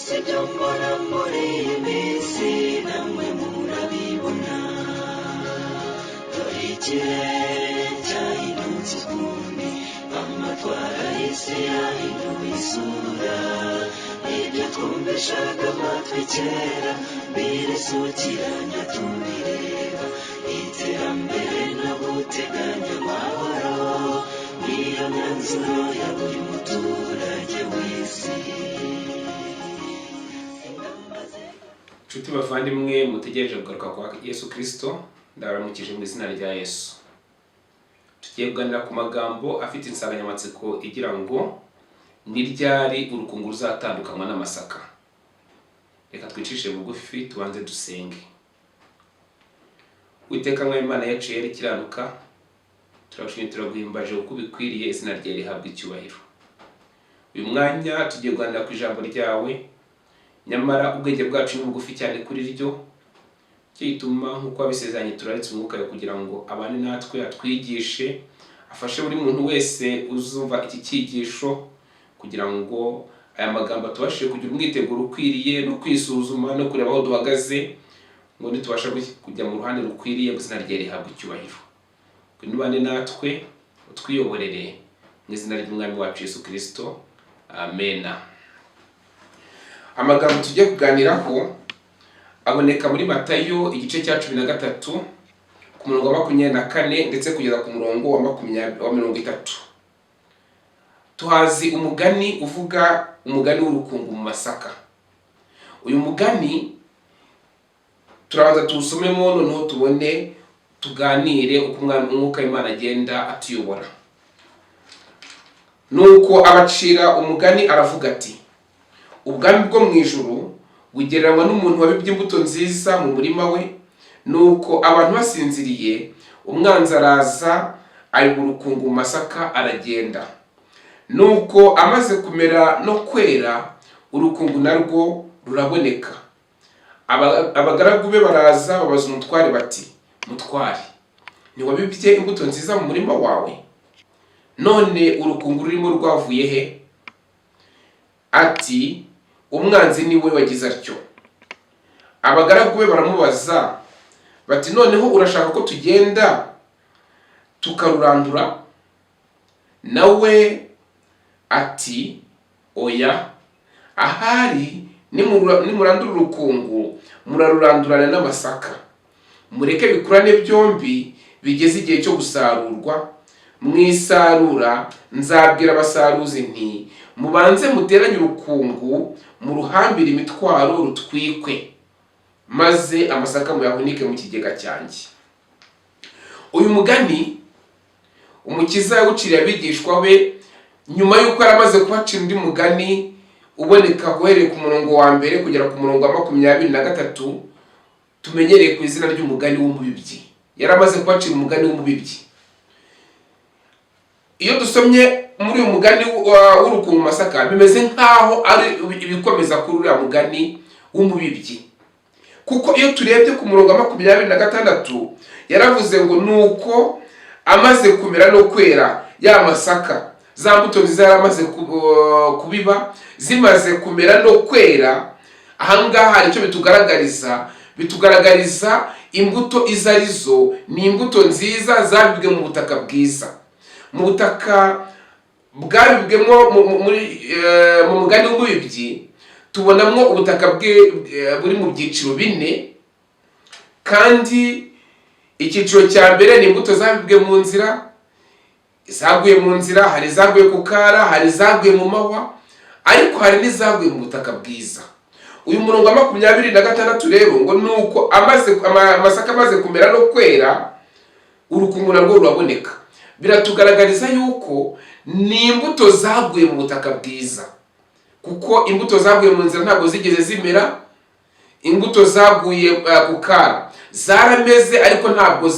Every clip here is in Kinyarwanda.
sibyo mbona muri iyi minsi namwe murabibona dore ikirere cyahindutse ukundi amatwara y'isi yahinduye isura ibyo twumvishaga amatwi kera birisukiranya tubireba iterambere no guteganya amahoro niyo myanzuro ya buri muturage w'isi. Nshuti bavandimwe mutegereje kugaruka kwa Yesu Kristo, ndabaramukije mu izina rya Yesu. Tugiye kuganira ku magambo afite insanganyamatsiko igira ngo ni ryari urukungu ruzatandukanywa n'amasaka. Reka twicishe bugufi tubanze dusenge. Uwiteka mwami Imana yacu yari kiranuka, turagushimira turaguhimbaje uko bikwiriye, izina ryawe rihabwa icyubahiro. Uyu mwanya tugiye kuganira ku ijambo ryawe, nyamara ubwenge bwacu ni bugufi cyane kuri ryo, cyo gituma nk'uko wabisezeranye turaritse umwuka we kugira ngo abane natwe, atwigishe, afashe buri muntu wese uzumva iki cyigisho kugira ngo aya magambo tubashe kugira umwiteguro ukwiriye no kwisuzuma no kureba aho duhagaze, ngo nitubasha kujya mu ruhande rukwiriye, izina ryawe rihabwa icyubahiro. Nubane natwe utwiyoborere mu izina ry'umwami wacu Yesu Kristo, amena. Amagambo tugiye kuganiraho aboneka muri Matayo igice cya 13 ku murongo wa 24 ndetse kugeza ku murongo wa 30. Tuhazi umugani uvuga umugani w'urukungu mu masaka. Uyu mugani turabanza tuwusomemo noneho tubone tuganire uko umwuka w'Imana agenda atuyobora. Nuko abacira umugani aravuga ati, ubwami bwo mu ijuru bugereranywa n'umuntu wabibye imbuto nziza mu murima we, nuko abantu basinziriye umwanzi araza ayobora urukungu mu masaka aragenda. Nuko amaze kumera no kwera urukungu narwo ruraboneka. Abagaragu be baraza babaza umutware bati, mutware, ntiwabibye imbuto nziza mu murima wawe? None urukungu rurimo rwavuye he? Ati, umwanzi niwe wagize atyo. Abagaragu be baramubaza bati, noneho urashaka ko tugenda tukarurandura? Nawe ati, oya, ahari nimurandura urukungu murarurandurana n'amasaka. Mureke bikurane byombi bigeze igihe cyo gusarurwa. Mwisarura nzabwira abasaruzi nti, mubanze muteranye urukungu mu ruhambire imitwaro rutwikwe, maze amasaka muyahunike mu kigega cyanjye. Uyu mugani umukiza yawuciriye abigishwa be nyuma y'uko yaramaze kubacira undi mugani uboneka guhereye ku murongo wa mbere kugera ku murongo wa 23 tumenyereye ku izina ry'umugani w'umubibyi. Yaramaze kubacira umugani w'umubibyi. Iyo dusomye muri uyu mugani w'urukungu mu masaka bimeze nkaho ari ibikomeza kuri uriya mugani w'umubibyi, kuko iyo turebye ku murongo wa 26 yaravuze ngo nuko amaze kumera no kwera ya masaka, za mbuto nziza yaramaze kubiba zimaze kumera no kwera. Ahangaha hari icyo bitugaragariza imbuto izo arizo ni imbuto nziza zabibwe mu butaka bwiza. Mu butaka bwabibwemo mu mugani w'umubibyi tubonamo ubutaka buri mu byiciro 4, kandi icyiciro cya mbere ni imbuto zabibwe mu nzira, zaguye mu nzira, hari zaguye ku kara, hari zaguye mu mahwa, ariko hari n'izaguye mu butaka bwiza. Uyu murongo wa 26 rero ngo nuko amasaka amaze kumera no kwera urukungu narwo ruraboneka. Biratugaragariza yuko ni imbuto zaguye mu butaka bwiza, kuko imbuto zaguye mu nzira ntabwo zigeze zimera. Imbuto zaguye ku kara zarameze ariko ntabwo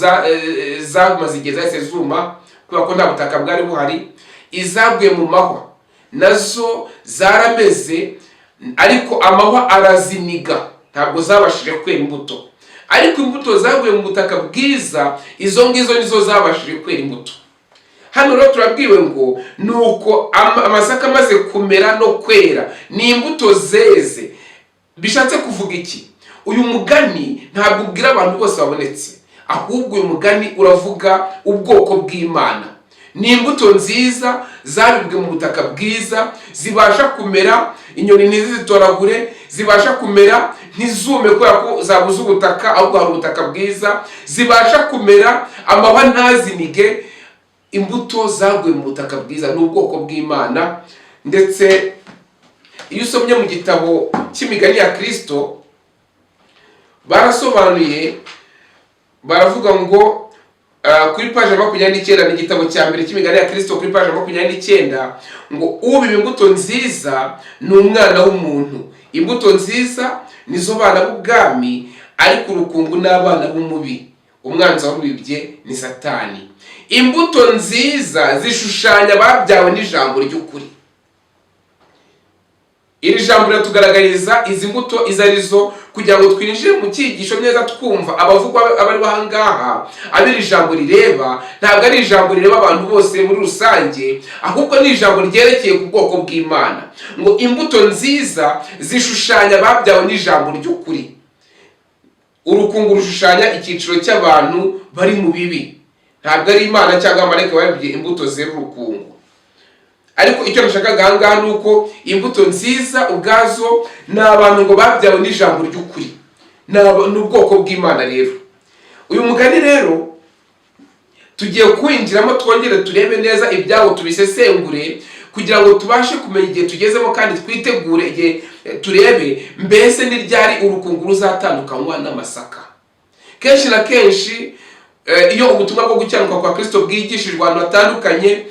zamaze igihe zahise zuma kubera ko nta butaka bwari buhari. Izaguye mu mahwa nazo zarameze ariko amahwa araziniga, ntabwo zabashije kwera imbuto. Ariko imbuto zaguye mu butaka bwiza, izo ngizo nizo zabashije kwera imbuto. hano rero turabwiwe ngo nuko amasaka amaze kumera no kwera ni imbuto zeze. Bishatse kuvuga iki? Uyu mugani ntabwo ubwira abantu bose babonetse, ahubwo uyu mugani uravuga ubwoko bw'Imana. Ni imbuto nziza zabibwe mu butaka bwiza, zibasha kumera, inyoni ntizitoragure, zibasha kumera ntizume kubera ko zabuze ubutaka, ahubwo hari ubutaka bwiza, zibasha kumera amahwa ntazinige. Imbuto zaguye mu butaka bwiza ni ubwoko bw'Imana. Ndetse iyo usomye mu gitabo cy'imigani ya Kristo barasobanuye, baravuga ngo kuri paje 29 ni igitabo cya mbere cy'imigani ya Kristo, kuri paje 29 ngo ubiba imbuto nziza ni umwana w'umuntu. Imbuto nziza nizo bana b'ubwami, ariko urukungu n'abana b'umubi. Umwanzi warubibye ni Satani. Imbuto nziza zishushanya babyawe n'ijambo ry'ukuri. Iri jambo ratugaragariza izi mbuto izo arizo, kugira ngo twinjire mu cyigisho neza twumva abavugwa abari bahangaha abiri jambo rireba. Ntabwo ari ijambo rireba abantu bose muri rusange, ahubwo ni ijambo ryerekeye ku bwoko bw'Imana. Ngo imbuto nziza zishushanya babyawe n'ijambo ry'ukuri. Urukungu rushushanya icyiciro cy'abantu bari mu bibi. Ntabwo ari Imana cyangwa amareka babibye imbuto zera urukungu. Ariko icyo nashakaga ahangaha ni uko imbuto nziza ubwazo ni abantu ngo babyawe n'ijambo ry'ukuri, ni ubwoko bw'Imana. Rero uyu mugani rero tugiye kuwinjiramo, twongere turebe neza ibyawo, tubisesengure kugira ngo tubashe kumenya igihe tugezemo, kandi twitegure igihe turebe mbese ni ryari urukungu ruzatandukanywa n'amasaka. Kenshi na kenshi iyo ubutumwa bwo gucyanuka kwa Kristo bwigishijwe ahantu hatandukanye,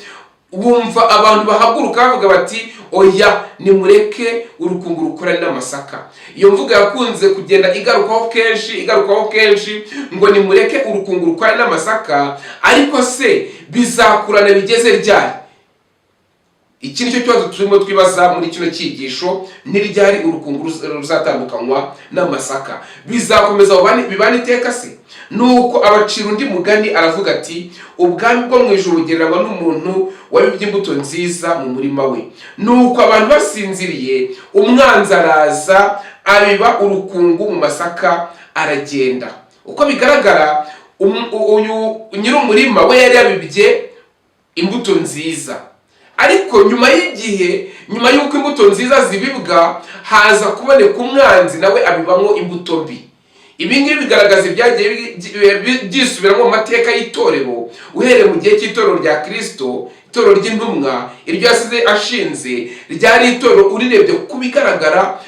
wumva abantu bahaguruka bavuga bati oya nimureke urukungu rukorane n'amasaka. Iyo mvuga yakunze kugenda igarukaho kenshi ngo nimureke urukungu rukorane n'amasaka. Ariko se bizakurana bigeze ryari? Iki nicyo kibazo turimo twibaza muri kino cyigisho. Ni ryari urukungu ruzatandukanywa n'amasaka? Bizakomeza bibane iteka se? Nuko abacira undi mugani aravuga ati ubwami bwo mu ijuru bugereranywa n'umuntu wabibye imbuto nziza mu murima we. Nuko abantu basinziriye, umwanzi araza abiba urukungu mu masaka aragenda. Uko bigaragara uyu nyir'umurima we yari yabibye imbuto nziza, ariko nyuma y'igihe, nyuma y'uko imbuto nziza zibibwa, haza kuboneka umwanzi nawe abibamo imbuto mbi. Ibi ngibi bigaragaza ibyagiye byisubiramo mu mateka y'itorero, uhereye mu gihe cy'itorero rya Kristo, itorero ry'intumwa, iryo yasize ashinze, ryari itorero urirebye kuko bigaragara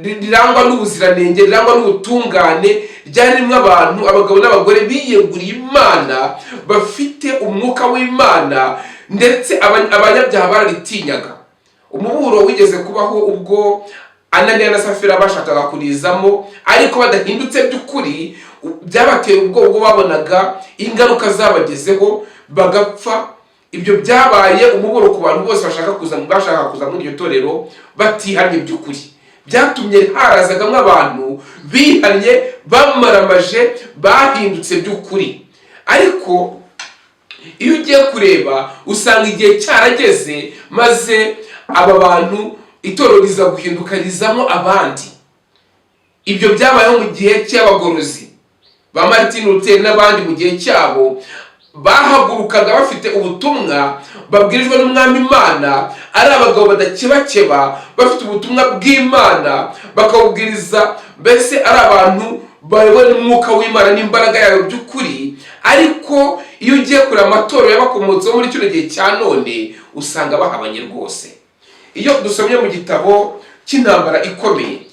rirangwa n'ubuziranenge, rirangwa n'ubutungane, ryari rimwe abantu, abagabo n'abagore biyeguriye Imana, bafite umwuka w'Imana, ndetse abanyabyaha bararitinyaga. Umuburo wigeze kubaho ubwo Ananiya na Safira bashakaga kurizamo, ariko badahindutse by'ukuri, byabateye ubwoba ubwo babonaga ingaruka zabagezeho bagapfa. Ibyo byabaye umuburo ku bantu bose bashaka kuza muri iryo torero batihanye by'ukuri. Byatumye harazagamo abantu bihanye, bamaramaje, bahindutse by'ukuri. Ariko iyo ugiye kureba usanga igihe cyarageze, maze aba bantu itorero riza guhinduka rizamo abandi. Ibyo byabayeho mu gihe cy'abagorozi ba Martin Luther n'abandi. Mu gihe cyabo bahagurukaga bafite ubutumwa babwirijwe n'umwami Imana, ari abagabo badakebakeba, bafite ubutumwa bw'Imana bakabubwiriza, mbese ari abantu bayobowe n'umwuka w'Imana n'imbaraga yayo by'ukuri. Ariko iyo ugiye kureba amatorero y'abakomotseho muri kino gihe cya none, usanga bahabanye rwose. Iyo dusomye mu gitabo cy'intambara ikomeye,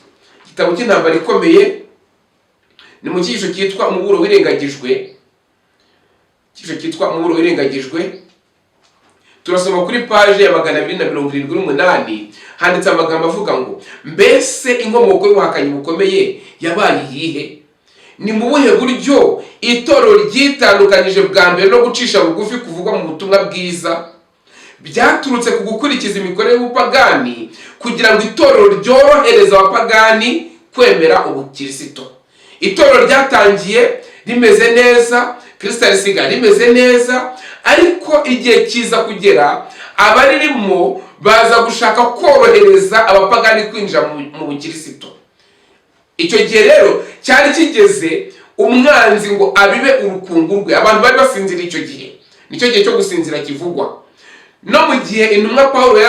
igitabo cy'intambara ikomeye ni mu cyigisho cyitwa umuburo wirengagijwe. Icyiciro cyitwa umuburo wirengagijwe, turasoma kuri paje ya 278, handitse amagambo avuga ngo mbese inkomoko y'ubuhakanyi bukomeye yabaye iyihe? Ni mu buhe buryo itorero ryitandukanyije bwa mbere no gucisha bugufi kuvugwa mu butumwa bwiza? Byaturutse ku gukurikiza imikorere y'ubupagani, kugira ngo itorero ryorohereza abapagani kwemera ubukristo. Itorero ryatangiye rimeze neza, Kristo arisiga rimeze neza, ariko igihe kiza kugera abaririmo baza gushaka korohereza abapagani kwinjira mu bukirisito. Icyo gihe rero cyari kigeze umwanzi ngo abibe urukungu rwe. Abantu bari basinzira icyo gihe, nicyo gihe cyo gusinzira kivugwa. No mu gihe intumwa Pawulo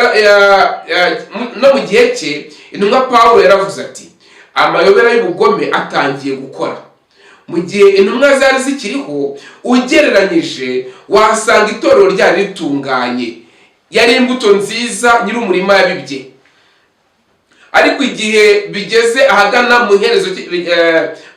no mu gihe cye intumwa Pawulo yaravuze ati amayobera y'ubugome atangiye gukora. Mu gihe intumwa zari zikiriho, ugereranyije wasanga itorero ryari ritunganye, yari imbuto nziza nyir'umurima yabibye. Ariko igihe bigeze ahagana mu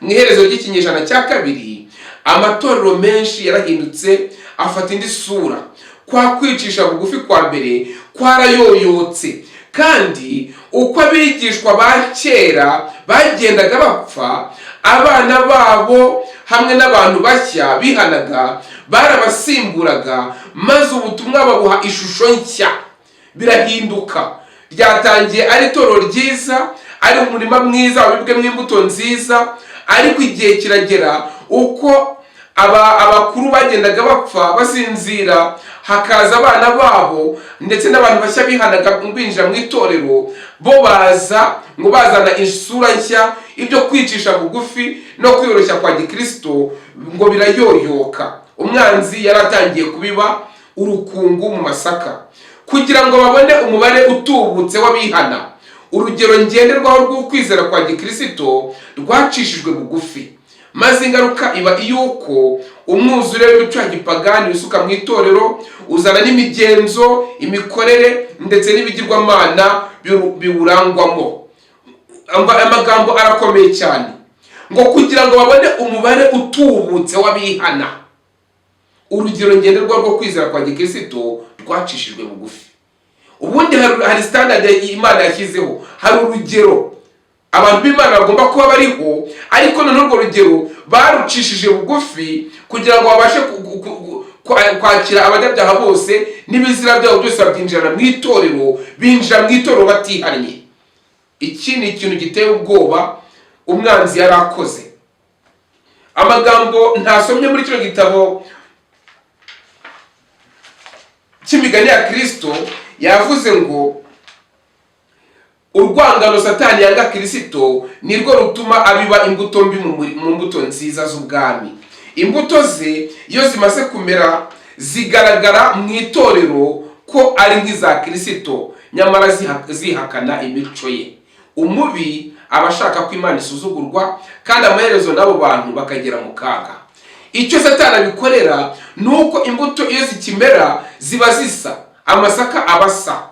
iherezo ry'ikinyejana cya kabiri, amatorero menshi yarahindutse afata indi sura. Kwa kwicisha bugufi kwa mbere kwarayoyotse, kandi uko abigishwa ba kera bagendaga bapfa, abana babo hamwe n'abantu bashya bihanaga barabasimburaga, maze ubutumwa babuha ishusho nshya. Birahinduka, ryatangiye ari itorero ryiza, ari umurima mwiza wabibwemo imbuto nziza, ariko igihe kiragera uko abakuru bagendaga bapfa basinzira, hakaza abana babo ndetse n'abantu bashya bihanaga binjira mu itorero, bo baza ngo bazana isura nshya. Ibyo kwicisha bugufi no kwiyoroshya kwa gikristo ngo birayoyoka. Umwanzi yaratangiye kubiba urukungu mu masaka kugira ngo babone umubare utubutse w'abihana. Urugero ngenderwaho rw'ukwizera kwa gikristo rwacishijwe bugufi, maze ingaruka iba iyuko umwuzure w'imico ya gipagani wisuka mu itorero, uzana n'imigenzo, imikorere ndetse n'ibigirwamana biwurangwamo. Amagambo arakomeye cyane ngo kugira ngo babone umubare utubutse w'abihana. Urugero ngenderwaho rwo kwizera kwa gikristo rwacishijwe bugufi. Ubundi hari standard Imana yashyizeho, hari urugero abantu b'Imana bagomba kuba bariho, ariko none urwo rugero barucishije bugufi kugira ngo babashe kwakira abanyabyaha bose n'ibizira byabo byose babyinjirana mu itorero, binjira mu itorero batihanye. Iki ni ikintu giteye ubwoba umwanzi yari akoze. Amagambo ntasomye muri kino gitabo cy'imigani ya Kristo yavuze ngo urwangano Satani yanga Kristo nirwo rutuma abiba imbuto mbi mu mbuto nziza z'ubwami. Imbuto ze iyo zimaze kumera zigaragara mu itorero ko ari nk'iza Kristo, nyamara zihakana imico ye. Umubi abashaka ko Imana isuzugurwa, kandi amaherezo n'abo bantu bakagera mu kaga. Icyo Satani abikorera nuko imbuto iyo zikimera ziba zisa, amasaka abasa,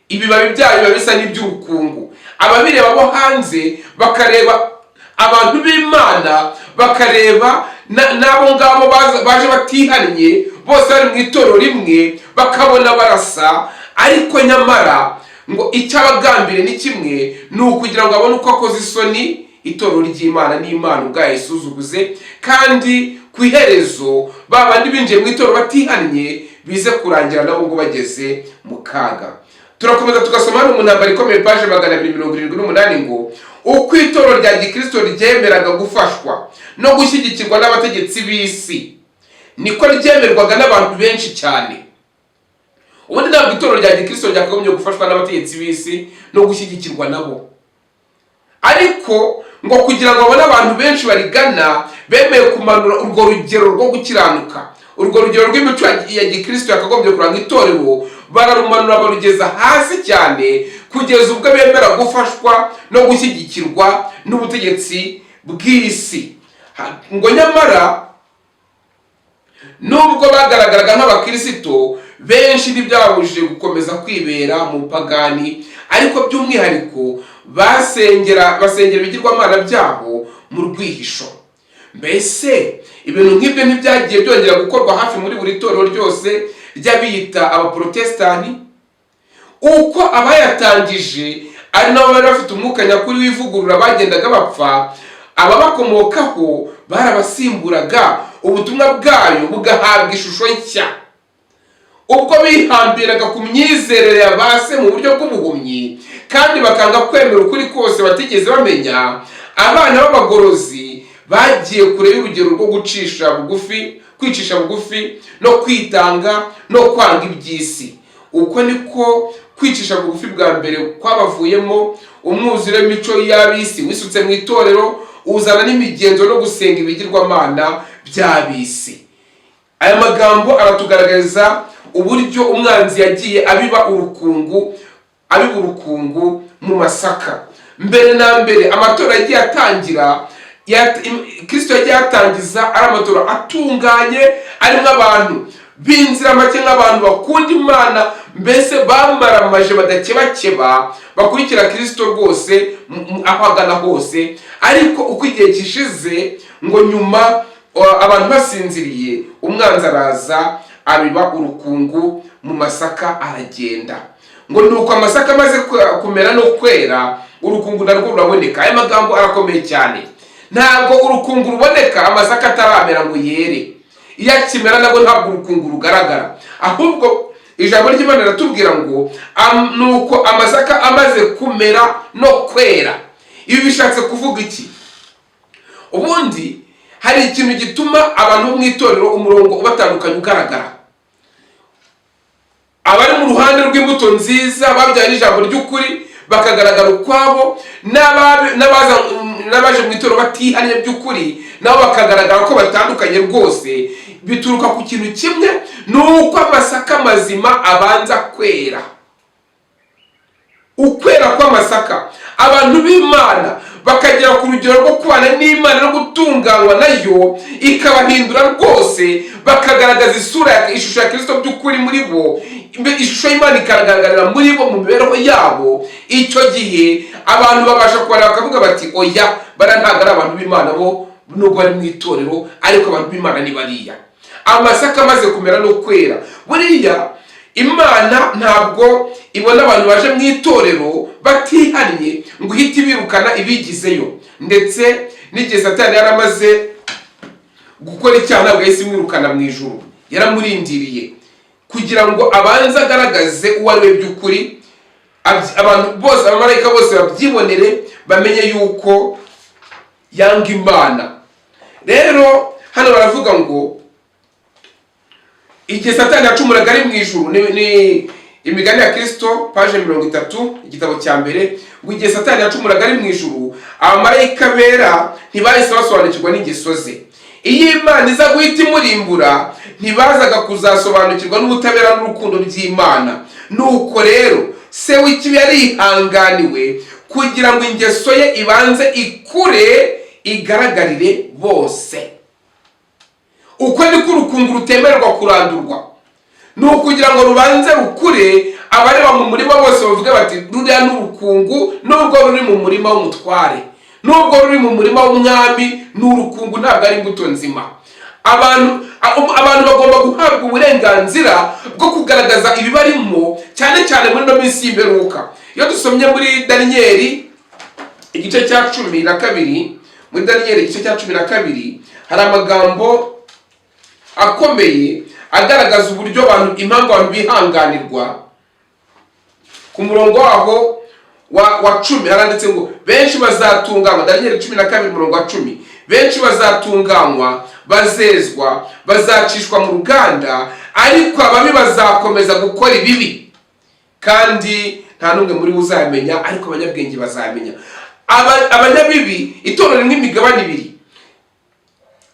ibibabi byayo biba bisa n'iby'urukungu. Ababireba bo hanze bakareba abantu b'Imana, bakareba n'abo ngabo baje batihanye, bose bari mu itorero rimwe, bakabona barasa, ariko nyamara ngo icyabagambire ni kimwe, ni ukugira ngo abone uko akoze isoni itorero ry'Imana n'Imana ubwayo isuzuguze, kandi ku iherezo babandi binjiye mu itorero batihanye bize kurangira nabo ngo bageze mu kaga. Turakomeza tugasoma hano mu ntambara ikomeye page 278 ngo uko itorero rya gikristo ryemeraga gufashwa no gushyigikirwa n'abategetsi b'isi, niko ryemerwaga n'abantu benshi cyane. Ubundi ntabwo itorero rya gikristo ryakagombye gufashwa n'abategetsi b'isi no gushyigikirwa nabo, ariko ngo kugira ngo babone abantu benshi barigana, bemeye kumanura urwo rugero rwo gukiranuka, urwo rugero rw'imico ya gikristo yakagombye kuranga itorero, bararumanura barugeza hasi cyane kugeza ubwo bemera gufashwa no gushyigikirwa n'ubutegetsi bw'isi. Ngo nyamara nubwo bagaragaraga nk'abakristo, benshi ntibyababujije gukomeza kwibera mu pagani, ariko by'umwihariko basengera ibigirwamana byabo mu rwihisho. Mbese ibintu nk'ibyo ntibyagiye byongera gukorwa hafi muri buri torero ryose ry'abiyita abaprotestani? Uko abayatangije ari nabo bari bafite umwuka nyakuri w'ivugurura bagendaga bapfa, ababakomokaho barabasimburaga, ubutumwa bwayo bugahabwa ishusho nshya. Ubwo bihambiraga ku myizerere ya base mu buryo bw'ubuhumyi, kandi bakanga kwemera ukuri kose batigeze bamenya, abana b'abagorozi bagiye kure y'urugero rwo gucisha bugufi kwicisha bugufi no kwitanga no kwanga iby'isi. Uko niko kwicisha bugufi bwa mbere kwabavuyemo umwuzure w'imico y'ab'isi wisutse mu itorero, uzana n'imigenzo no gusenga ibigirwamana by'ab'isi. Aya magambo aratugaragariza uburyo umwanzi yagiye abiba urukungu mu masaka. Mbere na mbere amatora yagiye atangira, Kristo yagiye atangiza ari amatora atunganye, arimo abantu b'inzira make nk'abantu bakunda Imana, mbese bamaramaje badakebakeba bakurikira Kristo rwose ahagana hose. Ariko uko igihe kishize ngo nyuma abantu basinziriye, umwanzi araza abiba urukungu mu masaka aragenda. Ngo nuko amasaka amaze kumera no kwera, urukungu narwo ruraboneka. Aya magambo arakomeye cyane. Ntabwo urukungu ruboneka amasaka ataramera ngo yere. Iyo akimera nabwo ntabwo urukungu rugaragara, ahubwo ijambo ry'Imana riratubwira ngo nuko amasaka amaze kumera no kwera. Ibi bishatse kuvuga iki? Ubundi hari ikintu gituma abantu bo mu itorero umurongo ubatandukanye ugaragara. Abari mu ruhande rw'imbuto nziza babyaye n'ijambo ry'ukuri bakagaragara ukwabo, n'abaje mu itorero batihanye by'ukuri nabo bakagaragara ko batandukanye rwose. Bituruka ku kintu kimwe, nuko amasaka mazima abanza kwera. Ukwera kw'amasaka, abantu b'Imana bakagera ku rugero rwo kubana n'Imana no gutunganywa nayo, ikabahindura rwose, bakagaragaza ishusho ya Kristo by'ukuri muri bo, ishusho y'Imana ikagaragarira muri bo mu mibereho yabo. Icyo gihe abantu babasha kubareba bakavuga bati oya, bara ntabwo ari abantu b'Imana bo nubwo bari mu itorero, ariko abantu b'Imana ni bariya. Amasaka amaze kumera no kwera, buriya Imana ntabwo ibona abantu baje mu itorero batihanye ngo uhite birukana ibigizeyo. Ndetse n'igihe Satani yaramaze gukora icyaha ntabwo yahise imwirukana mu ijuru, yaramurindiriye kugira ngo abanze agaragaze uwo ari we by'ukuri, abantu bose, abamarayika bose babyibonere, bamenye yuko yanga Imana. Rero hano baravuga ngo igihe Satani yacumuraga ari mu ijuru, ni Imigani ya Kristo page 30 igitabo cya mbere, ngo igihe Satani yacumuraga ari mu ijuru, abamarayika bera ntibahise basobanukirwa n'ingeso ze. Iyo Imana iza guhita imurimbura, ntibazaga kuzasobanukirwa n'ubutabera n'urukundo by'Imana. Nuko rero se w'ikibi yarihanganiwe kugira ngo ingeso ye ibanze ikure igaragarire bose. Uko niko urukungu rutemererwa kurandurwa, ni ukugira ngo rubanze rukure, abareba mu murima bose bavuge bati ruriya n'urukungu, nubwo ruri mu murima w'umutware, nubwo ruri mu murima w'umwami, n'urukungu ntabwo ari imbuto nzima. Abantu bagomba guhabwa uburenganzira bwo kugaragaza ibibarimo, cyane cyane muri no minsi y'imperuka. Iyo dusomye muri Daniyeli igice cya 12, muri Daniyeli igice cya 12 hari amagambo akomeye agaragaza uburyo impamvu abantu bihanganirwa. Ku murongo waho wa 10 haranditse ngo benshi bazatunganywa. Daniyeli 12 murongo wa 10, benshi bazatunganywa, bazezwa, bazacishwa mu ruganda, ariko ababi bazakomeza gukora ibibi, kandi nta n'umwe muri bo uzamenya, ariko abanyabwenge bazamenya. Abanyabibi, itorero rimwe imigabane ibiri.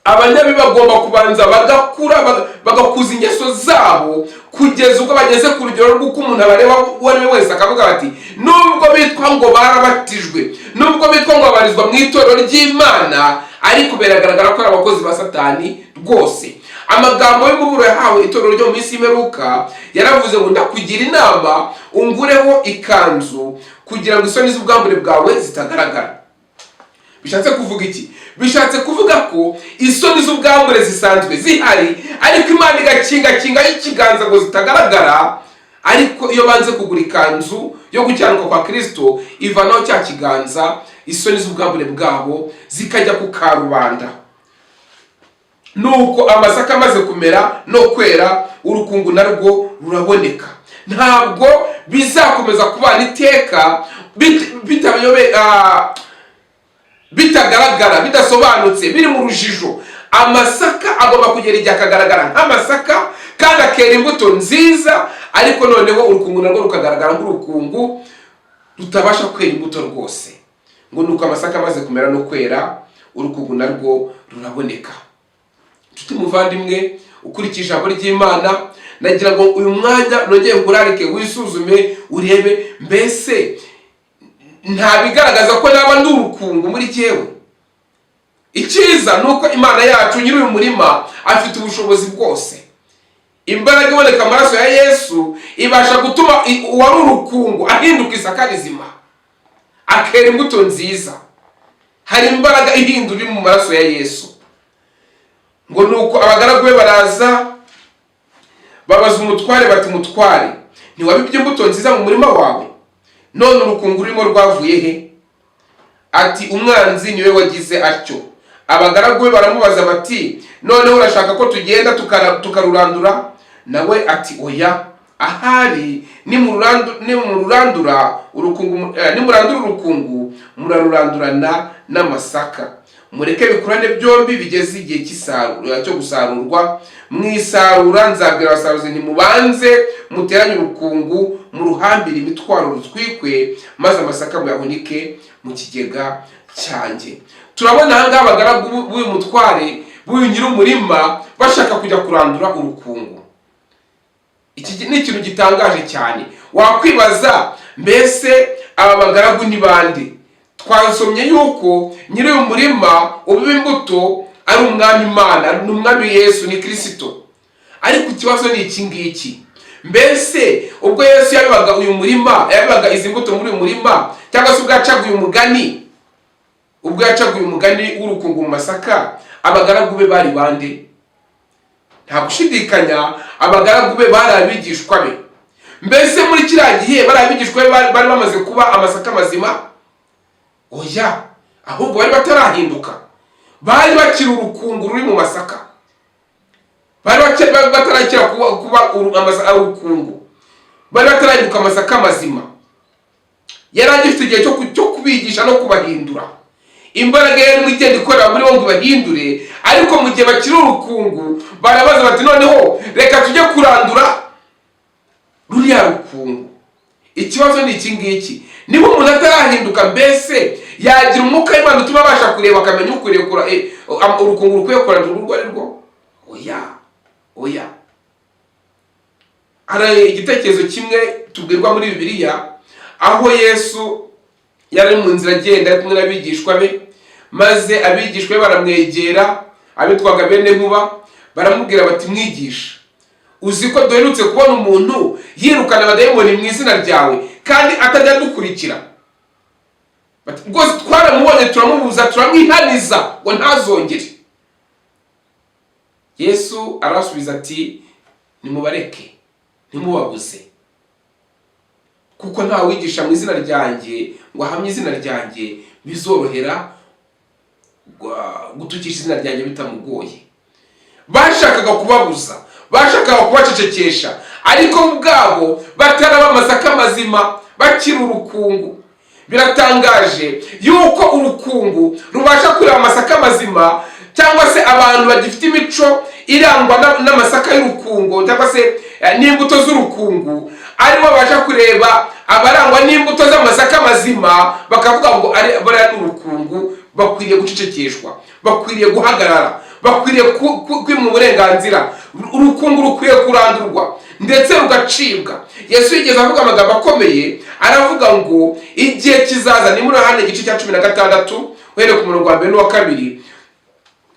Abanyabibi bagomba kubanza bagakura, bagakuza ingeso zabo, kugeza ubwo bageze ku rugero rw'uko umuntu abareba uwo ari we wese akavuga bati nubwo bitwa ngo barabatijwe, nubwo bitwa ngo babarizwa mu itorero ry'Imana, ariko biragaragara ko ari abakozi ba Satani rwose. Amagambo y'umuburo yahawe itorero ryo mu minsi y'imperuka yaravuze ngo ndakugira inama ungureho ikanzu kugira ngo isoni z'ubwambure bwawe zitagaragara. Bishatse kuvuga iki? Bishatse kuvuga ko isoni z'ubwambure zisanzwe zihari, ariko Imana igakinga y'ikiganza ngo zitagaragara. Ariko iyo banze kugura ikanzu yo gukiranuka kwa Kristo, ivanaho cya kiganza, isoni z'ubwambure bwabo zikajya ku karubanda. Nuko amasaka amaze kumera no kwera, urukungu narwo ruraboneka. Ntabwo bizakomeza kubana iteka bitagaragara, bidasobanutse, biri mu rujijo. amasaka agomba kugera igihe akagaragara nk'amasaka kandi akera imbuto nziza, ariko noneho urukungu narwo rukagaragara nk'urukungu rutabasha kwera imbuto rwose. Ngo nuko amasaka amaze kumera no kwera, urukungu narwo ruraboneka. Nshuti muvandimwe ukurikije ijambo ry'Imana, nagira ngo uyu mwanya nongeye nkurarike wisuzume urebe mbese nta bigaragaza ko naba ndi urukungu muri jyewe. Icyiza nuko Imana yacu nyiri uyu murima afite ubushobozi bwose. Imbaraga iboneka amaraso ya Yesu ibasha gutuma uwari urukungu ahinduka isaka rizima, akera imbuto nziza. Hari imbaraga ihindura mu maraso ya Yesu. Ngo nuko abagaragu be baraza babaza umutware bati, mutware, ntiwabibye imbuto nziza mu murima wawe, none urukungu rurimo rwavuye he? Ati, umwanzi niwe wagize atyo. Abagaragu be baramubaza bati, none urashaka ko tugenda tukarurandura? Nawe ati, oya, ahari nimurandura urukungu murarurandurana n'amasaka. Mureke bikurane byombi bigeze igihe cyo gusarurwa. Mwisarura nzabwira abasaruzi nti mubanze muteranye urukungu muruhambire imitwaro rutwikwe, maze amasaka muyahunike mu kigega cyanjye. Turabona ahangaha abagaragu b'uyu mutware b'uyu nyiri umurima bashaka kujya kurandura urukungu. Iki ni ikintu gitangaje cyane. Wakwibaza mbese aba bagaragu ni bande? Twasomye yuko nyiri uyu murima ubiba imbuto ari umwami Imana, ni umwami Yesu, ni Kristo. Ariko ikibazo ni iki ngiki, mbese ubwo Yesu yabibaga uyu murima, yabibaga izi mbuto muri uyu murima, cyangwa se ubwo yacaguye umugani w'urukungu mu masaka, abagaragu be bari bande? Nta gushidikanya abagaragu be bari abigishwa be. Mbese muri kiriya gihe bari abigishwa be bari bamaze kuba amasaka mazima? Oya, ahubwo bari batarahinduka. Bari bakiri urukungu ruri mu masaka. Bari batarakira kuba urukungu. Bari batarahinduka amasaka mazima. Yari agifite igihe cyo kubigisha no kubahindura. Imbaraga yari mu igenda ikorera muri bo ngo bahindure, ariko mu gihe bakiri urukungu barabaza bati, noneho reka tujye kurandura ruriya rukungu. Ikibazo ni iki ngiki, niba umuntu atarahinduka mbese yagira umwuka w'Imana utuma abasha kureba akamenya ukwiriye urukungu rukwiye kurandura urwo ari rwo? Oya. Hari igitekerezo kimwe tubwirwa muri Bibiliya, aho Yesu yari mu nzira agenda ari kumwe n'abigishwa be, maze abigishwa be baramwegera, abitwaga bene Nkuba, baramubwira bati, mwigisha, uzi ko duherutse kubona umuntu yirukana abadayimoni mu izina ryawe kandi atajya dukurikira? Rwose twaramubonye, turamubuza, turamwihaniza ngo ntazongere. Yesu arasubiza ati, nimubareke, ntimubabuze, kuko nta wigisha mu izina ryanjye ngo ahamye izina ryanjye bizorohera gutukisha izina ryanjye bitamugoye. Bashakaga kubabuza, bashakaga kubacecekesha, ariko ubwabo bataraba amasaka mazima, bakiri urukungu. Biratangaje yuko urukungu rubasha kureba amasaka mazima, cyangwa se abantu bagifite imico irangwa n'amasaka y'urukungu cyangwa se n'imbuto z'urukungu, aribo babasha kureba abarangwa n'imbuto z'amasaka mazima bakavuga ngo bariya n'urukungu, bakwiriye gucecekeshwa, bakwiriye guhagarara, bakwiriye kwimwa uburenganzira. Urukungu rukwiye kurandurwa ndetse rugacibwa. Yesu yigeze avuga amagambo akomeye, aravuga ngo igihe kizaza, ni muri Yohana igice cya 16 uhereye ku murongo wa 1 n'uwa 2,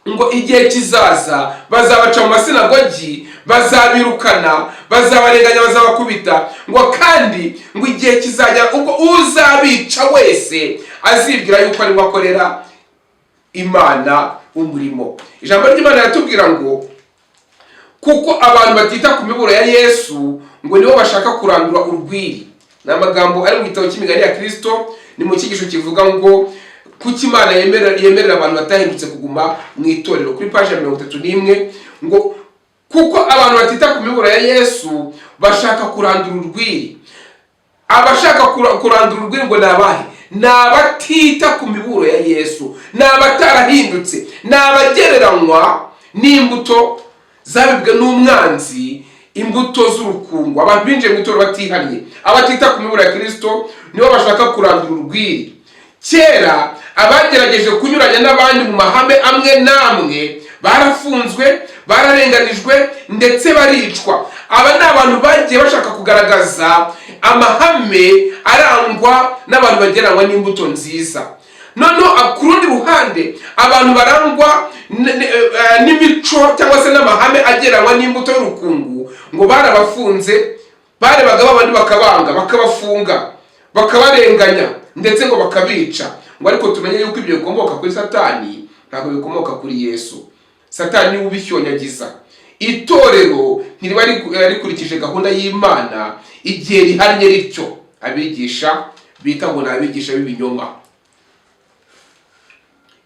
ngo igihe kizaza bazabaca mu masinagogi, bazabirukana, bazabarenganya, bazabakubita, ngo kandi ngo igihe kizajya ubwo uzabica wese azibwira yuko ari wakorera Imana umurimo. Ijambo ry'Imana riratubwira ngo kuko abantu batita ku miburo ya Yesu ngo nibo bashaka kurandura urwiri. Ni amagambo ari mu gitabo cy'imigani ya Kristo, ni mu cyigisho kivuga ngo kuki Imana yemerera abantu batahindutse kuguma mu itorero, kuri page 31, ngo kuko abantu batita ku miburo ya Yesu bashaka kurandura urwiri. Abashaka kurandura urwiri ngo nabahe? ni abatita ku miburo ya Yesu, ni abatarahindutse, ni abagereranywa n'imbuto zabibwe n'umwanzi, imbuto z'urukungu. Abantu binjiye mu itorero batihannye, abatita ku miburo ya Kristo, nibo bashaka kurandura urwiri. Kera abagerageje kunyuranya n'abandi mu mahame amwe n'amwe barafunzwe, bararenganijwe ndetse baricwa. Aba ni abantu bagiye bashaka kugaragaza amahame arangwa n'abantu bagereranywa n'imbuto nziza. Noneho ku rundi ruhande, abantu barangwa n'imico cyangwa se n'amahame agereranywa n'imbuto y'urukungu, ngo barabafunze, barebaga babandi bakabanga, bakabafunga, bakabarenganya ndetse ngo bakabica. Ngo ariko tumenye yuko ibyo bikomoka kuri Satani, ntabwo bikomoka kuri Yesu. Satani niwe ubishyonyagiza. Itorero ntiriba rikurikije gahunda y'Imana igihe rihannye rityo. Abigisha bita ngo ni abigisha b'ibinyoma.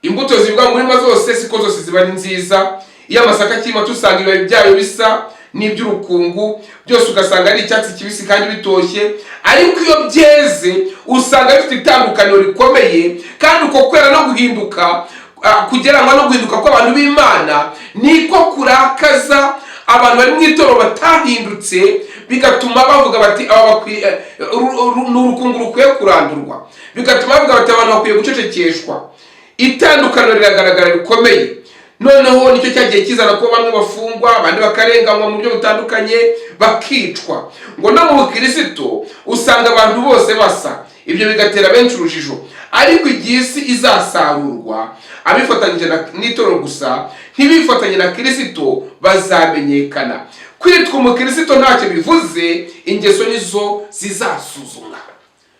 Imbuto zivuga muri mwa zose siko zose ziba ari nziza. Iyo amasaka akirimo tusanga ibibabi byayo bisa n'iby'urukungu, byose ugasanga ari icyatsi kibisi kandi bitoshye, ariko iyo byeze usanga bifite itandukaniro rikomeye. Kandi uko kwera no guhinduka kugereranywa no guhinduka kw'abantu b'Imana niko kurakaza abantu bari mu itorero batahindutse, bigatuma bavuga bati n'urukungu rukwiye kurandurwa, bigatuma bavuga bati abantu bakwiye gucecekeshwa. Itandukaniro riragaragara rikomeye. Noneho nicyo cyagiye kizana ko bamwe bafungwa, abandi bakarenganywa mu buryo butandukanye, bakicwa. Ngo no mu Kristo usanga abantu bose basa, ibyo bigatera benshi urujijo. Ariko igihe isi izasarurwa, abifatanyije n'itorero gusa ntibifatanye na Kristo bazamenyekana. Kwitwa umukristo ntacyo bivuze, ingeso nizo zizasuzumwa.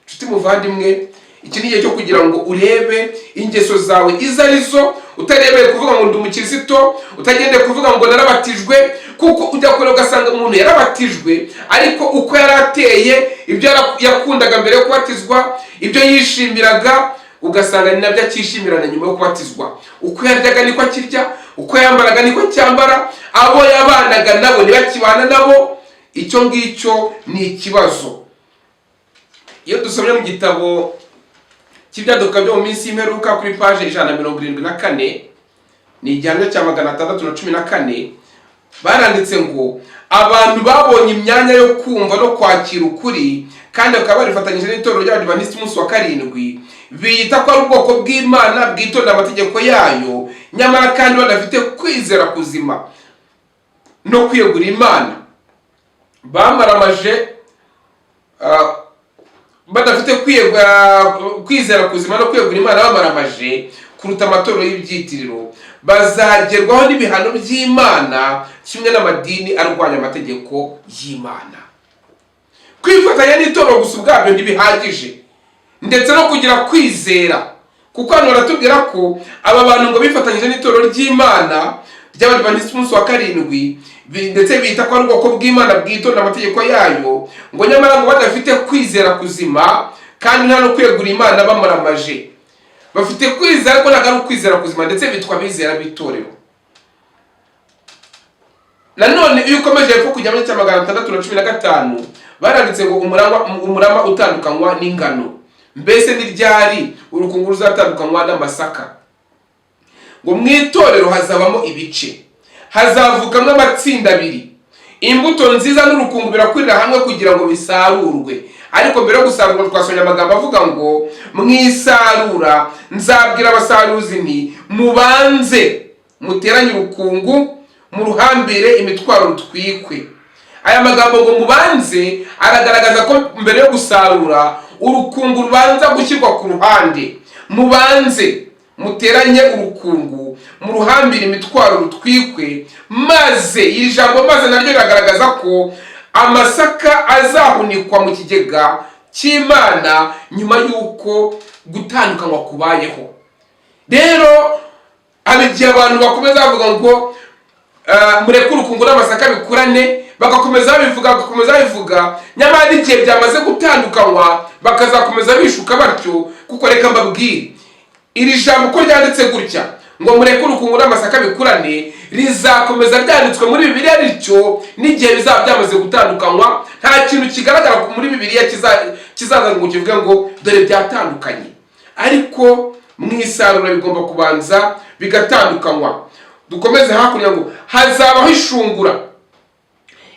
Nshuti muvandimwe, iki ni igihe cyo kugira ngo urebe ingeso zawe izo arizo, utarebeye kuvuga ngo ndi umukristo, utagendeye kuvuga ngo narabatijwe, kuko ujya kure ugasanga umuntu yarabatijwe ariko uko yarateye, ibyo yakundaga mbere yo kubatizwa, ibyo yishimiraga, ugasanga ni nabyo akishimirana nyuma yo kubatizwa. Uko yaryaga niko akirya, uko yambaraga niko acyambara, abo yabanaga nabo ntibakibana nabo. Icyo ngicyo ni ikibazo. Iyo dusomye mu gitabo cy'ibyaduka byo mu minsi y'imperuka kuri paje 174, ni igihano cya 614, baranditse ngo abantu babonye imyanya yo kumva no kwakira ukuri kandi bakaba barifatanyije n'itorero ry'Abadiventisti umunsi wa karindwi, biyita ko ari ubwoko bw'Imana bwitonda amategeko yayo, nyamara kandi badafite kwizera kuzima no kwiyegura Imana. Bamaramaje badafite kwizera kuzima no kwiyegura Imana, bamaramaje kuruta amatorero y'ibyitiriro. Bazagerwaho n'ibihano by'Imana kimwe n'amadini arwanya amategeko y'Imana. Kwifatanya n'itorero gusa ubwabyo ntibihagije, ndetse no kugira kwizera, kuko hano baratubwira ko aba bantu ngo bifatanyije n'itorero ry'Imana ry'Abadiventisti umunsi wa karindwi, ndetse bita ko ari ubwoko bw'Imana bwitonda amategeko yayo, ngo nyamara ngo badafite kwizera kuzima kandi nta no kwiyegura Imana, bamaramaje. Bafite kwizera ariko ntabwo ari ukwizera kuzima, ndetse bitwa bizera b'itorero. Nanone iyo ukomeje ko kujya muri 615, baranditse ngo umurama utandukanywa n'ingano. Mbese n'iryari urukungu ruzatandukanywa n'amasaka? Ngo mu itorero hazabamo ibice, hazavukamo amatsinda abiri. Imbuto nziza n'urukungu birakurira hamwe kugira ngo bisarurwe. Ariko mbere yo gusarurwa twasomye amagambo avuga ngo mwisarura nzabwira abasaruzi nti mubanze muteranye urukungu, muruhambire imitwaro rutwikwe. Aya magambo ngo mubanze aragaragaza ko mbere yo gusarura urukungu rubanza gushyirwa ku ruhande. Mubanze muteranye urukungu, muruhambire imitwaro rutwikwe. Maze iri jambo maze naryo riragaragaza ko amasaka azahunikwa mu kigega cy'Imana nyuma y'uko gutandukanywa kubayeho. Rero abigiye abantu bakomeza bavuga ngo mureke urukungu n'amasaka bikurane, bagakomeza bivuga, nyamara igihe byamaze gutandukanywa bakazakomeza bishuka batyo. Kuko reka mbabwire, iri jambo ko ryanditse gutya ngo mureke urukungu n'amasaka bikurane, rizakomeza ryanditswe muri Bibiliya rityo n'igihe bizaba byamaze gutandukanywa. Nta kintu kigaragara muri Bibiliya kizaza ngo kivuge ngo dore byatandukanye. ariko mu isarura bigomba kubanza bigatandukanywa. Dukomeze hakurya ngo hazabaho ishungura.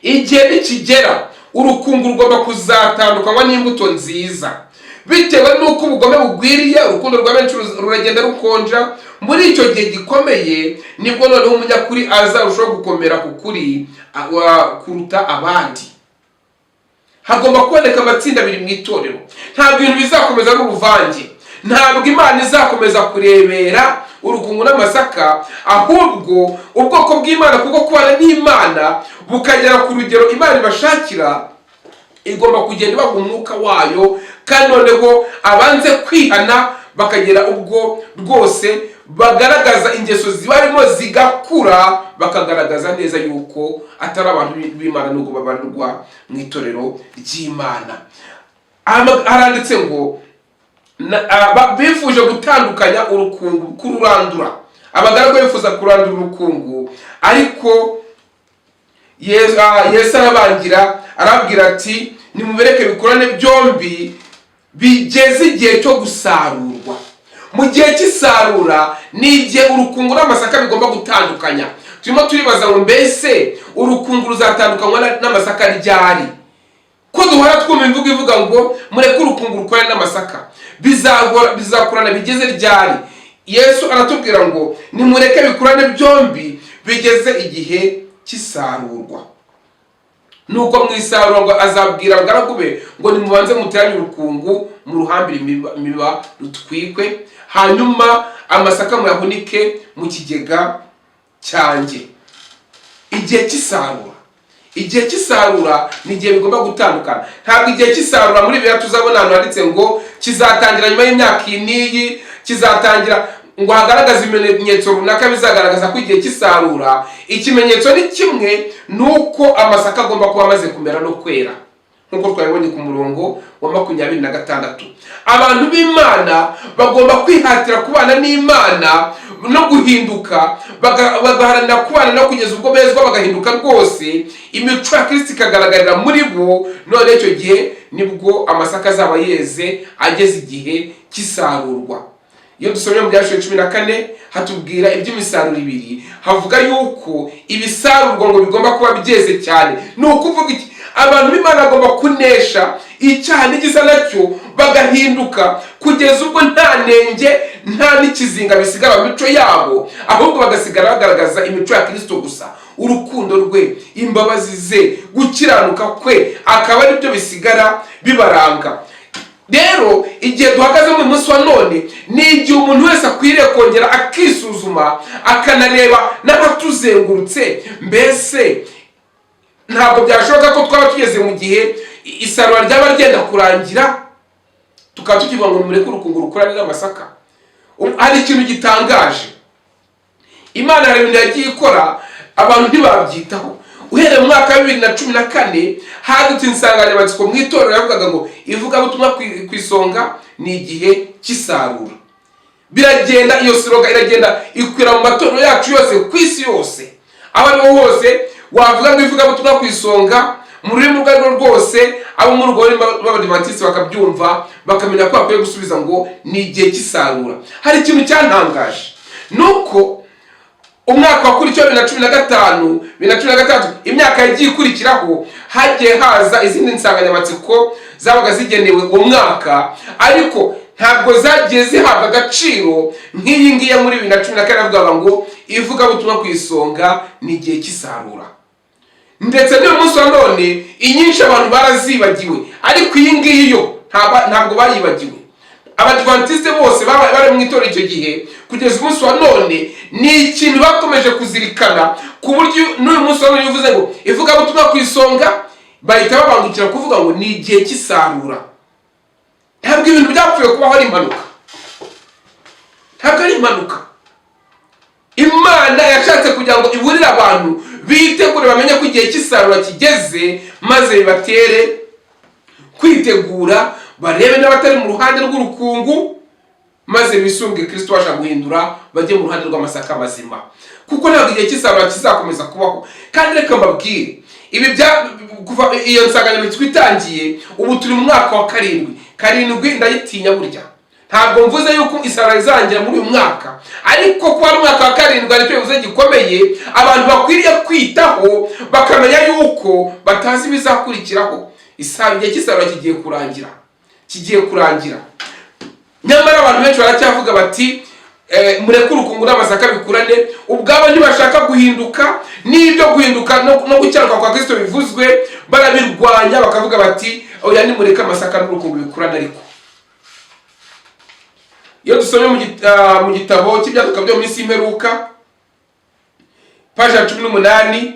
Igihe nikigera urukungu rugomba kuzatandukanywa n'imbuto nziza, bitewe n'uko ubugome bugwiriye, urukundo rwa benshi ruragenda rukonja. Muri icyo gihe gikomeye nibwo noneho umunyakuri azarushaho gukomera ku kuri kuruta abandi. Hagomba kuboneka amatsinda abiri mu itorero. Ntabwo ibintu bizakomeza ari uruvange, ntabwo Imana izakomeza kurebera urukungu n'amasaka, ahubwo ubwoko bw'Imana kuko kubana n'Imana bukagera ku rugero Imana ibashakira, igomba kugenda ibaha umwuka wayo, kandi noneho abanze kwihana bakagera ubwo rwose bagaragaza ingeso zibarimo zigakura, bakagaragaza neza yuko atari abantu b'Imana nubwo babarirwa mu itorero ry'Imana. Haranditse ngo bifuje gutandukanya urukungu kururandura. Abagaragu bifuza kurandura urukungu, ariko Yesu arabangira arabwira ati nimubereke bikorane byombi, bigeze igihe cyo gusarurwa. Mu gihe cy'isarura ni igihe urukungu n'amasaka bigomba gutandukanya. Turimo turibaza ngo mbese urukungu ruzatandukanywa n'amasaka ryari? Ko duhora twumva imvugo ivuga ngo mureke urukungu rukorane n'amasaka, bizakurana bigeze ryari? Yesu aratubwira ngo nimureke bikurane byombi, bigeze igihe cy'isarurwa. Nuko mu isarura ngo azabwira abagaragu be ngo nimubanze muteranye urukungu mu ruhambire imiba rutwikwe, hanyuma amasaka muyahunike mu kigega cyanjye. Igihe cy'isarura ni igihe bigomba gutandukana. Ntabwo igihe cy'isarura muri Bibiliya tuzabona ahantu handitse ngo kizatangira nyuma y'imyaka n'iyi, kizatangira ngo hagaragaze ibimenyetso runaka bizagaragaza ko igihe cy'isarura. Ikimenyetso ni kimwe, nuko amasaka agomba kuba amaze kumera no kwera, nkuko twabibonye ku murongo wa 26. Abantu b'Imana bagomba kwihatira kubana n'Imana no guhinduka, bagaharanira kubana no kugeza ubwo bezwa bagahinduka rwose, imico ya Kristo ikagaragarira muri bo. None icyo gihe nibwo amasaka azaba yeze, ageze igihe cy'isarurwa. Iyo dusomye mu Byashuwe 14 hatubwira iby'imisaruro ibiri, havuga yuko ibisarurwa ngo bigomba kuba byeze cyane. Ni ukuvuga iki? Abantu b'Imana bagomba kunesha icyaha n'igisa nacyo, bagahinduka kugeza ubwo nta nenge nta n'ikizinga bisigara mu mico yabo, ahubwo bagasigara bagaragaza imico ya Kristo gusa, urukundo rwe, imbabazi ze, gukiranuka kwe, akaba ari byo bisigara bibaranga. Rero igihe duhagaze mu munsi wa none ni igihe umuntu wese akwiriye kongera akisuzuma, akanareba n'abatuzengurutse. Mbese ntabwo byashoboka ko twaba tugeze mu gihe isarura ryaba ryenda kurangira tukaba tukivuga ngo mureke urukungu rukurane n'amasaka? Hari ikintu gitangaje Imana hari ibintu yagiye ikora, abantu ntibabyitaho. Uhereye mu mwaka wa 2014 hadutse insanganyamatsiko mu itorero yavugaga ngo ivugabutumwa ku isonga ni igihe cy'isarura. Biragenda, iyo siroga iragenda ikwira mu matorero yacu yose ku isi yose. Aho ariho hose wavuga ngo ivugabutumwa ku isonga mu rurimi urwo arirwo rwose, abo mu rugo b'Abadivantisiti bakabyumva, bakamenya ko bakwiye gusubiza ngo ni igihe cy'isarura. Hari ikintu cyantangaje, nuko umwaka wakurikiyeho 2015, 2016, imyaka yagiye ikurikiraho hagiye haza izindi nsanganyamatsiko zabaga zigenewe uwo mwaka, ariko ntabwo zagiye zihabwa agaciro nk'iyi ngiyi muri 2014 avuga ngo ivugabutumwa ku isonga ni igihe cy'isarura. Ndetse n'uyu munsi wa none inyinshi abantu barazibagiwe, ariko iyi ngiyi yo ntabwo bayibagiwe. Abadivantiste bose bari mu itorero icyo gihe kugeza umunsi wa none ni ikintu bakomeje kuzirikana, ku buryo n'uyu munsi wa none bivuze ngo ivugabutumwa ku isonga bahita babangukira kuvuga ngo ni igihe cy'isarura. Ntabwo ibintu byapfuye kubaho ari impanuka, ntabwo ari impanuka. Imana yashatse kugira ngo iburire abantu bitegure, bamenye ko igihe cy'isarura kigeze, maze bibatere kwitegura, barebe n'abatari mu ruhande rw'urukungu, maze bisunge Kristo basha guhindura bajye mu ruhande rw'amasaka mazima, kuko ntabwo igihe cy'isarura kizakomeza kubaho. Kandi reka mbabwire, ibi kuva iyo nsanganyamatsiko itangiye, ubu turi mu mwaka wa 7 ndayitinya burya. ntabwo mvuze yuko isarura rizangira muri uyu mwaka, ariko kuba ari umwaka wa karindwi aricyo bivuze gikomeye abantu bakwiriye kwitaho, bakamenya yuko batazi ibizakurikiraho. Igihe cy'isarura kigiye kurangira. Nyamara abantu benshi baracyavuga bati mureke urukungu n'amasaka bikurane, ubwabo ntibashaka guhinduka, n'ibyo guhinduka no gucyaruka kwa Kristo bivuzwe barabirwanya, bakavuga bati oya nimureke amasaka n'urukungu bikurane. Ariko iyo dusomye mu gitabo cy'ibyaduka byo mu minsi y'imperuka paji ya 18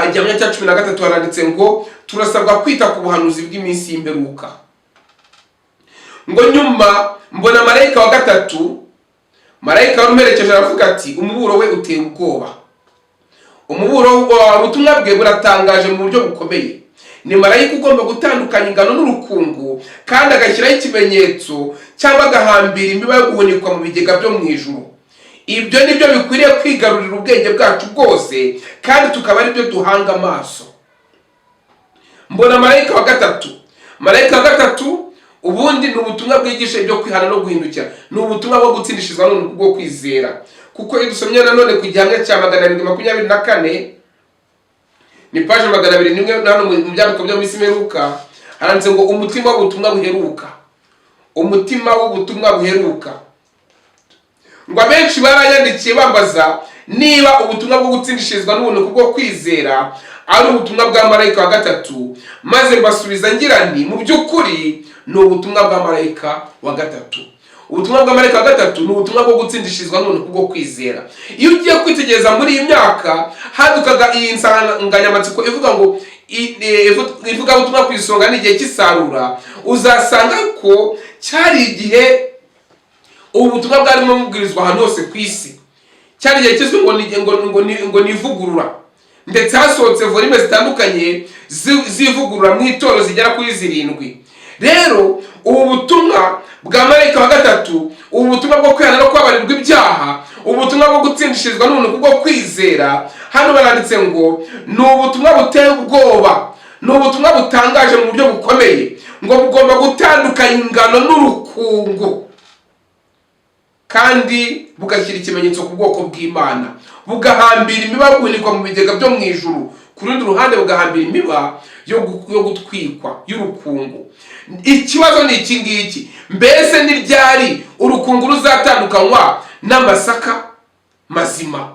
igihamo cya 13 haranditse ngo turasabwa kwita ku buhanuzi bw'iminsi y'imperuka. Ngo nyuma mbona marayika wa gatatu, marayika warumerekeje aravuga ati umuburo we uteye ubwoba. Umuburo ubutumwa bwe buratangaje mu buryo bukomeye. Ni marayika ugomba gutandukanya ingano n'urukungu, kandi agashyiraho ikimenyetso cyangwa agahambira imiba yo guhunikwa mu bigega byo mu ijuru. Ibyo nibyo bikwiriye kwigarurira ubwenge bwacu bwose, kandi tukaba ari byo duhanga amaso. Mbona marayika wa gatatu. Marayika wa gatatu ubundi ni ubutumwa bwigisha ibyo kwihana no guhindukira. Ni ubutumwa bwo gutsindishizwa n'ubuntu bwo kwizera. Kuko iyo dusomye nanone ku gihamya cya 724 ni paje 201 hano mu byaduka byo mu minsi y'imperuka, haranditse ngo umutima w'ubutumwa buheruka. Umutima w'ubutumwa buheruka. Ngo abenshi baranyandikiye bambaza niba ubutumwa bwo gutsindishirizwa n'ubuntu bwo kwizera ari ubutumwa bwa marayika wa gatatu, maze mbasubiza ngira nti mu by'ukuri ni ubutumwa bwa marayika wa gatatu. Ubutumwa bwa marayika wa gatatu ni ubutumwa bwo gutsindishirizwa n'ubuntu bwo kwizera. Iyo ugiye kwitegereza muri iyi myaka hadukaga iyi nsanganyamatsiko ivuga ngo ivuga ubutumwa ku isonga n'igihe cy'isarura, uzasanga ko cyari igihe ubutumwa bwarimo mubwirizwa ahantu hose ku isi. Cyari igihe kizwe ngo nivugurura, ndetse hasohotse volume zitandukanye zivugurura mu itoro zigera kuri 7. Rero ubu butumwa bwa marayika wa gatatu, ubu butumwa bwo kwihana no kwabarirwa ibyaha, ubutumwa bwo gutsindishirizwa n'ubuntu bwo kwizera, hano baranditse ngo ni ubutumwa buteye ubwoba, ni ubutumwa butangaje mu buryo bukomeye, ngo bugomba gutandukanya ingano n'urukungu, kandi bugashyira ikimenyetso ku bwoko bw'Imana, bugahambira imiba guhunikwa mu bigega byo mu ijuru, ku rundi ruhande bugahambira imiba yo gutwikwa y'urukungu. Ikibazo ni iki ngiki, mbese ni ryari urukungu ruzatandukanywa n'amasaka mazima?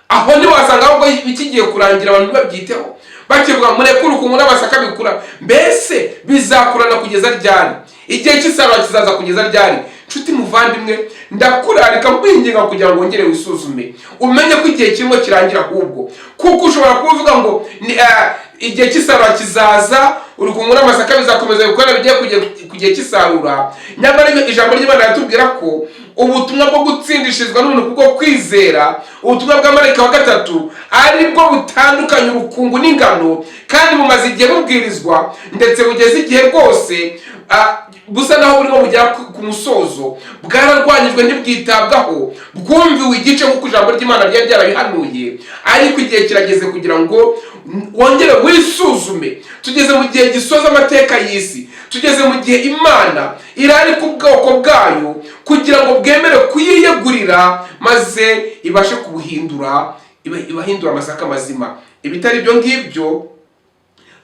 Aho ni wasanga ahubwo bikigiye kurangira abantu babyiteho, bakivuga mureke urukungu n'amasaka bikura. Mbese bizakurana kugeza ryari? Igihe cy'isarura kizaza kugeza ryari? Nshuti muvandimwe, ndakurarika kwinginga kugira ngo wongere wisuzume, umenye ko igihe kirimo kirangira ahubwo. Kuko ushobora kuvuga ngo igihe cy'isarura kizaza, urukungu n'amasaka bizakomeza gukora bigiye ku gihe cy'isarura. Nyamara ijambo ry'Imana yatubwira ko ubutumwa bwo gutsindishirizwa n'ubuntu bwo kwizera, ubutumwa bwa marayika wa gatatu, ari bwo butandukanya urukungu n'ingano, kandi bumaze igihe bubwirizwa, ndetse bugeze igihe rwose busa naho burimo bujya ku musozo. Bwararwanyijwe ntibwitabwaho, bwumviwe igice nk'uko ijambo ry'Imana ryari ryarabihanuye, ariko igihe kirageze kugira ngo wongere wisuzume. Tugeze mu gihe gisoza amateka y'isi, tugeze mu gihe Imana irari ku bwoko bwayo kugira ngo bwemere kuyiyegurira, maze ibashe kubuhindura, ibahindura amasaka mazima. Ibitari ibyo ngibyo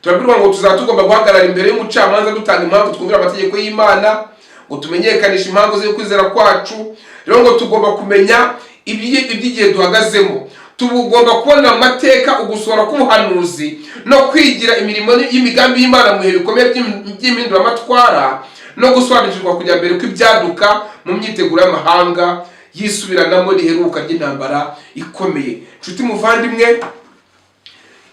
turabwirwa ngo tuzatugomba guhagarara imbere y'umucamanza dutanga impamvu twumvira amategeko y'Imana, ngo tumenyekanishe impamvu zo kwizera kwacu. Rero ngo tugomba kumenya iby'igihe duhagazemo, tugomba kubona amateka, ugusohora k'umuhanuzi, no kwigira imirimo y'imigambi y'Imana mu bihe bikomeye by'impinduramatwara, no gusobanukirwa kujya mbere kw'ibyaduka mu myiteguro y'amahanga yisubiranamo riheruka ry'intambara ikomeye. Nshuti muvandimwe,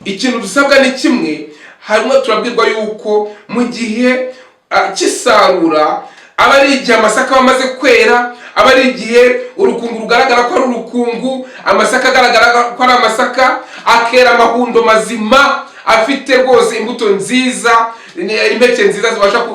ikintu dusabwa ni kimwe. Harimo turabwirwa yuko mu gihe cy'isarura aba ari igihe amasaka amaze kwera, aba ari igihe urukungu rugaragara ko ari urukungu, amasaka agaragara ko ari amasaka, akera amahundo mazima afite rwose imbuto nziza, impeke nziza zibasha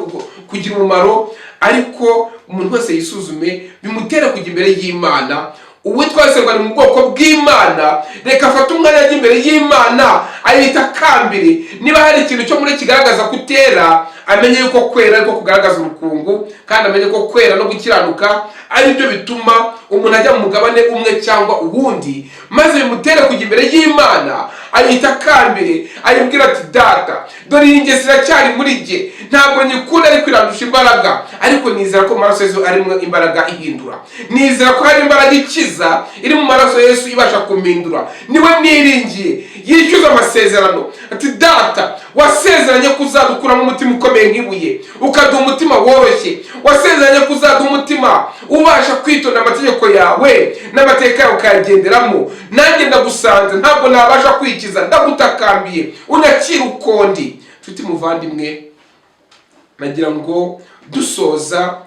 kugira umumaro. Ariko umuntu wese yisuzume, bimutera kujya imbere y'Imana. Uwitwa wese ngo ari mu bwoko bw'Imana, reka afate umwanya ajya imbere y'Imana, ayita kambere. Niba hari ikintu cyo muri kigaragaza kutera, amenye yuko kwera ariko kugaragaza urukungu, kandi amenye ko kwera no gukiranuka ari byo bituma umuntu ajya mu mugabane umwe cyangwa uwundi, maze bimutere kujya imbere y'Imana ayita akambere, ayibwira ati data dore iyi ngeso iracyari muri jye, ntabwo nyikunda ariko irandusha imbaraga, ariko nizera ko mu maraso Yesu arimo imbaraga ihindura, nizera ko hari imbaraga ikiza iri mu maraso Yesu ibasha kumindura, niwe niringiye yishyuza amasezerano. Ati data wasezeranye ko uzadukuramo umutima ukomeye nk'ibuye ukaduha umutima woroshye, wasezeranye ko uzaduha umutima ubasha kwitonda amategeko yawe n'amateka yawe ukayagenderamo, nanjye ndagusanze ntabwo nabasha kwikiza, ndagutakambiye unyakira ukondi. Nshuti muvandimwe, nagira ngo dusoza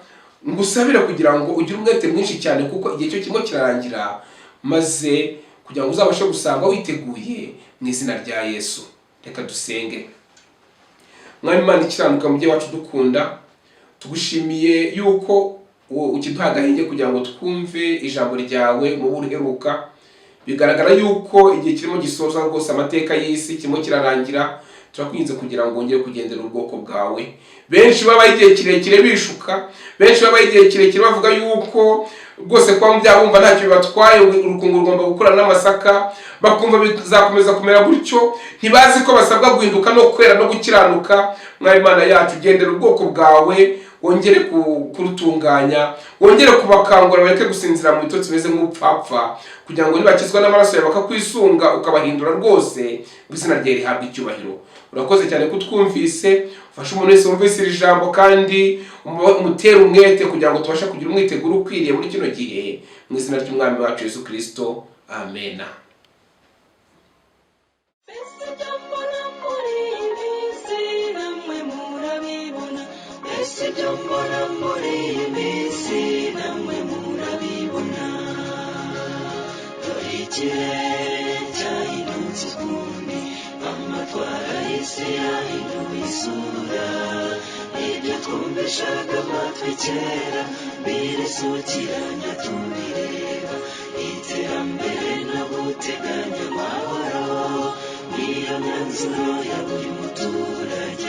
ngusabira kugira ngo ugire umwete mwinshi cyane, kuko igihe cyo kirimo kirarangira, maze kugira ngo uzabashe gusanga witeguye mu izina rya Yesu. Reka dusenge. Mwami Imana ikiranuka, mujye wacu dukunda, tugushimiye yuko ukiduha agahenge kugira ngo twumve ijambo ryawe mu buheruka. Bigaragara yuko igihe kirimo gisoza rwose, amateka y'isi kirimo kirarangira. Turakwinze kugira ngo wongere kugendera ubwoko bwawe. Benshi babaye igihe kirekire bishuka, benshi babaye igihe kirekire bavuga yuko rwose kwa byabumva ntacyo bibatwaye, urukungu rugomba gukura n'amasaka, bakumva bizakomeza kumera gutyo, ntibazi ko basabwa guhinduka no kwera no gukiranuka. Mwari Imana yacu, gendera ubwoko bwawe, wongere kurutunganya, wongere kubakangura, bareke gusinzira mu bitotsi bimeze nk'upfapfa, kugira ngo nibakizwa n'amaraso yawe bakakwisunga ukabahindura rwose, izina ryawe rihabwe icyubahiro. Urakoze cyane kutwumvise, ufashe umuntu wese wumvise iri jambo kandi umutere umwete kugira ngo tubashe kugira umwiteguro ukwiriye muri kino gihe, mu izina ry'Umwami wacu Yesu Kristo, amen. Ibyo mbona muri iyi minsi namwe murabibona, dore ikirere cyahindutse ukundi, amatwara y'isi yahinduye isura, ibyo twumvishaga amatwi kera birisukiranya tubireba, iterambere no guteganya amahoro niyo myanzuro ya buri muturage.